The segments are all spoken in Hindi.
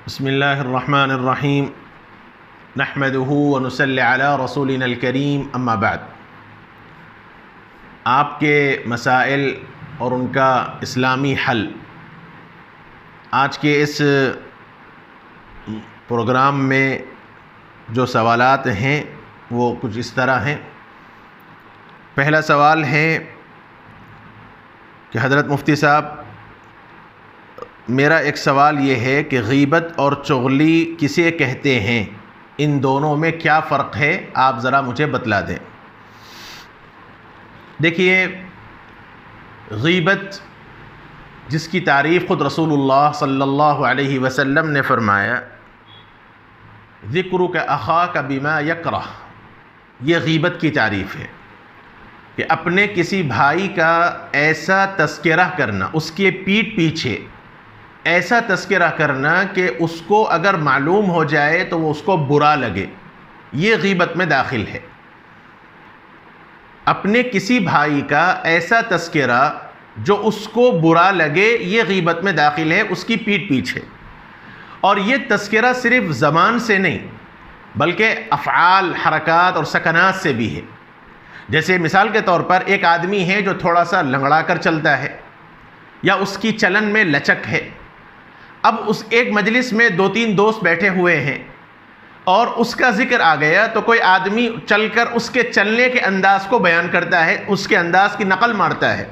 बिस्मिल्लाहिर्रहमानिर्रहीम नहमदुहु व नुसल्ली अला रसूलिनल करीम अम्मा बाद। आपके मसाइल और उनका इस्लामी हल आज के इस प्रोग्राम में जो सवालात हैं वो कुछ इस तरह हैं। पहला सवाल है कि हज़रत मुफ्ती साहब, मेरा एक सवाल ये है कि गीबत और चुगली किसे कहते हैं, इन दोनों में क्या फ़र्क है, आप ज़रा मुझे बतला दें। देखिए, गीबत जिसकी तारीफ़ ख़ुद रसूलुल्लाह सल्लल्लाहु अलैहि वसल्लम ने फ़रमाया, ज़िक्रुक अख़ाक बिमा यकरह, ये गीबत की तारीफ़ है कि अपने किसी भाई का ऐसा तज़किरा करना, उसके पीठ पीछे ऐसा तज़किरा करना कि उसको अगर मालूम हो जाए तो वो उसको बुरा लगे, ये गीबत में दाखिल है। अपने किसी भाई का ऐसा तज़किरा जो उसको बुरा लगे, ये गीबत में दाखिल है, उसकी पीठ पीछे। और ये तज़किरा सिर्फ़ ज़बान से नहीं बल्कि अफ़आल, हरकात और सकनात से भी है। जैसे मिसाल के तौर पर एक आदमी है जो थोड़ा सा लंगड़ा कर चलता है या उसकी चलन में लचक है। अब उस एक मजलिस में दो तीन दोस्त बैठे हुए हैं और उसका ज़िक्र आ गया तो कोई आदमी चलकर उसके चलने के अंदाज़ को बयान करता है, उसके अंदाज़ की नकल मारता है,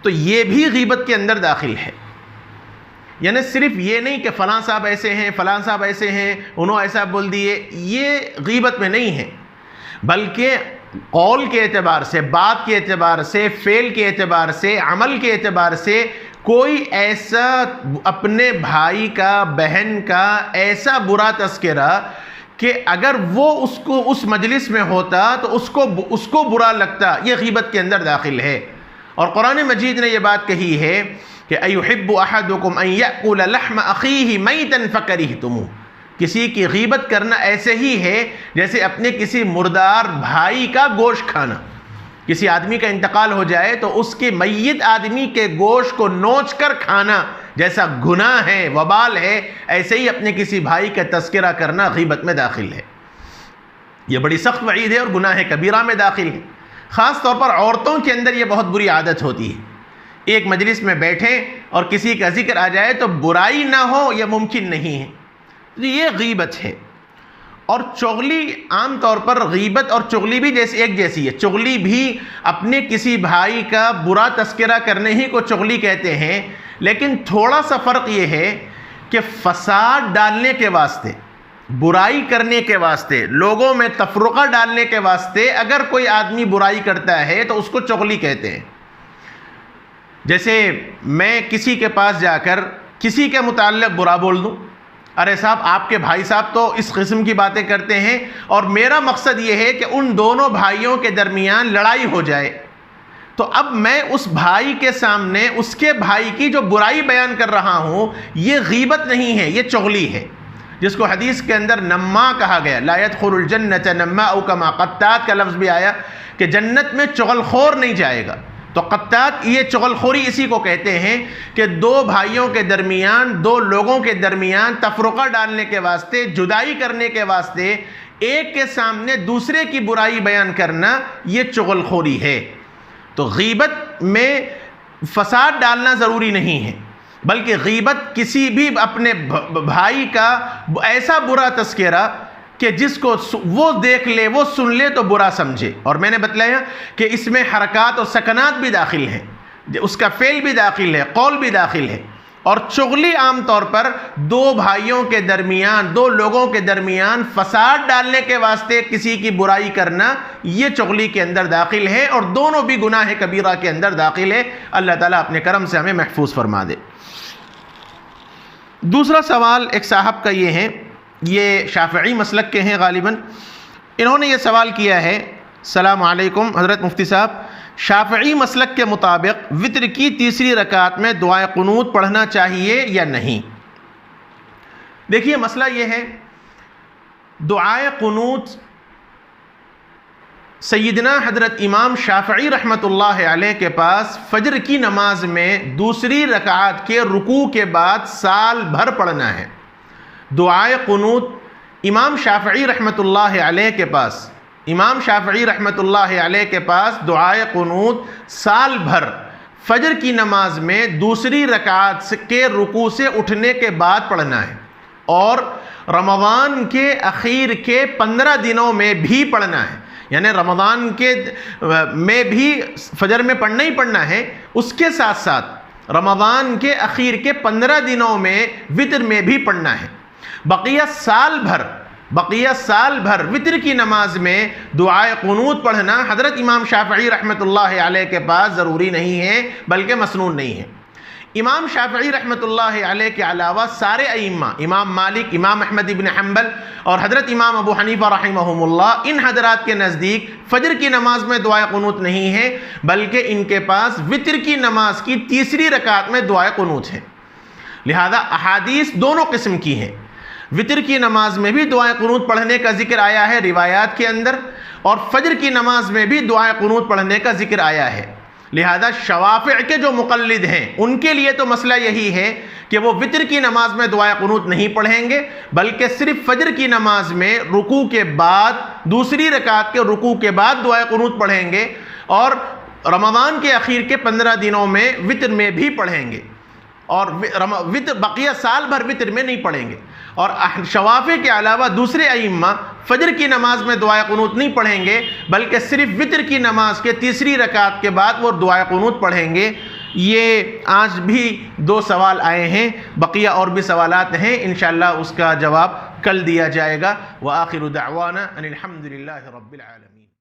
तो ये भी गीबत के अंदर दाखिल है। यानी सिर्फ़ ये नहीं कि फ़लाँ साहब ऐसे हैं, फ़लाँ साहब ऐसे हैं, उन्होंने ऐसा बोल दिए, ये गीबत में नहीं है, बल्कि कौल के एतबार से, बात के एतबार से, फ़ेल के एतबार से, अमल के एतबार से कोई ऐसा अपने भाई का, बहन का ऐसा बुरा तज़किरा कि अगर वो उसको उस मजलिस में होता तो उसको बुरा लगता, ये गीबत के अंदर दाखिल है। और कुरान मजीद ने यह बात कही है कि अयुहिब्बु अहदुकुम अन यअकुल लहम अखीहि मैतन फकरिहतुमूह, किसी की गीबत करना ऐसे ही है जैसे अपने किसी मुर्दार भाई का गोश्त खाना। किसी आदमी का इंतकाल हो जाए तो उसके मय्यत आदमी के गोश्त को नोच कर खाना जैसा गुनाह है, वबाल है, ऐसे ही अपने किसी भाई का तज़किरा करना गीबत में दाखिल है। यह बड़ी सख्त वईद है और गुनाह कबीरा में दाखिल है। ख़ास तौर पर औरतों के अंदर यह बहुत बुरी आदत होती है, एक मजलिस में बैठे और किसी का जिक्र आ जाए तो बुराई ना हो यह मुमकिन नहीं है, तो ये गीबत है। और चुगली आम तौर पर गीबत और चुगली भी एक जैसी है। चुगली भी अपने किसी भाई का बुरा तज़किरा करने ही को चुगली कहते हैं, लेकिन थोड़ा सा फ़र्क ये है कि फ़साद डालने के वास्ते, बुराई करने के वास्ते, लोगों में तफ़रुक़ा डालने के वास्ते अगर कोई आदमी बुराई करता है तो उसको चुगली कहते हैं। जैसे मैं किसी के पास जाकर किसी के मुताल्लिक़ बुरा बोल दूँ, अरे साहब आपके भाई साहब तो इस किस्म की बातें करते हैं, और मेरा मकसद ये है कि उन दोनों भाइयों के दरमियान लड़ाई हो जाए, तो अब मैं उस भाई के सामने उसके भाई की जो बुराई बयान कर रहा हूँ, ये गीबत नहीं है, ये चुगली है, जिसको हदीस के अंदर नम्मा कहा गया। ला यदखुलुल जन्नत नम्मा औ कमा, क़त्तात का लफ्ज़ भी आया कि जन्नत में चुगलखोर नहीं जाएगा। तो क़त्तात, ये चुगलखोरी इसी को कहते हैं कि दो भाइयों के दरमियान, दो लोगों के दरमियान तफ़रुक़ा डालने के वास्ते, जुदाई करने के वास्ते एक के सामने दूसरे की बुराई बयान करना, ये चुगलखोरी है। तो गीबत में फ़साद डालना ज़रूरी नहीं है, बल्कि गीबत किसी भी अपने भाई का ऐसा बुरा तज़किरा कि जिसको वो देख ले, वो सुन ले तो बुरा समझे। और मैंने बतलाया कि इसमें हरकात और सकनात भी दाखिल हैं, उसका फ़ेल भी दाखिल है, कौल भी दाखिल है। और चुगली आम तौर पर दो भाइयों के दरमियान, दो लोगों के दरमियान फ़साद डालने के वास्ते किसी की बुराई करना, ये चुगली के अंदर दाखिल है, और दोनों भी गुनाह कबीरा के अंदर दाखिल है। अल्लाह ताला अपने करम से हमें महफूज फरमा दे। दूसरा सवाल एक साहब का ये है, ये शाफ़िई मसलक के हैं गालिबन। इन्होंने ये सवाल किया है, सलाम अलैकुम हज़रत मुफ्ती साहब, शाफ़िई मसलक के मुताबिक वित्र की तीसरी रकात में दुआए क़ुनूत पढ़ना चाहिए या नहीं। देखिए, मसला ये है, दुआए क़ुनूत सैयदना हज़रत इमाम शाफ़िई रहमतुल्लाह अलैह के पास फ़जर की नमाज में दूसरी रकात के रुकू के बाद साल भर पढ़ना है। दुआए कुनूत इमाम शाफ़िई रहमतुल्लाह अलैह के पास, इमाम शाफ़िई रहमतुल्लाह अलैह के पास दुआए कुनूत साल भर फजर की नमाज में दूसरी रकात के रुकू से उठने के बाद पढ़ना है, और रमज़ान के अखीर के 15 दिनों में भी पढ़ना है। यानी रमज़ान के में भी फजर में पढ़ना ही पढ़ना है, उसके साथ साथ रमज़ान के अखीर के 15 दिनों में वितर में भी पढ़ना है। बकिया साल भर वितर की नमाज में दुआए कुनूत पढ़ना हज़रत इमाम शाफ़िई रहमतुल्लाह अलैह के पास ज़रूरी नहीं है, बल्कि मसनून नहीं है। इमाम शाफ़िई रहमतुल्लाह अलैह के अलावा सारे अइम्मा, इमाम मालिक, इमाम अहमद इब्न हम्बल और हज़रत इमाम अबू हनीफ़ा रहमहुमुल्लाह, इन हज़रात के नज़दीक फ़जर की नमाज में दुआए कुनूत नहीं है, बल्कि इनके पास वितर की नमाज की तीसरी रकात में दुआए कुनूत है। लिहाजा अहादीस दोनों किस्म की हैं। वितर की नमाज में भी दुआए कुनूत पढ़ने का जिक्र आया है रिवायात के अंदर, और फजर की नमाज में भी दुआए कुनूत पढ़ने का जिक्र आया है। लिहाजा शवाफ़िअ के जो मुक़ल्लिद हैं उनके लिए तो मसला यही है कि वो वितर की नमाज में दुआए कुनूत नहीं पढ़ेंगे, बल्कि सिर्फ फजर की नमाज में रुकू के बाद, दूसरी रकात के रुकू के बाद दुआए कुनूत पढ़ेंगे, और रमज़ान के अखीर के 15 दिनों में वितर में भी पढ़ेंगे, और वितर बकिया साल भर वितर में नहीं पढ़ेंगे। और शवाफ़े के अलावा दूसरे अइम्मा फजर की नमाज में दुआए कुनूत नहीं पढ़ेंगे, बल्कि सिर्फ वितर की नमाज के तीसरी रकात के बाद वो दुआए कुनूत पढ़ेंगे। ये आज भी 2 सवाल आए हैं, बकिया और भी सवालात हैं, इंशाअल्लाह उसका जवाब कल दिया जाएगा। व आखिरु दअवाना अनिल हम्दुलिल्लाहि रब्बिल आलमीन।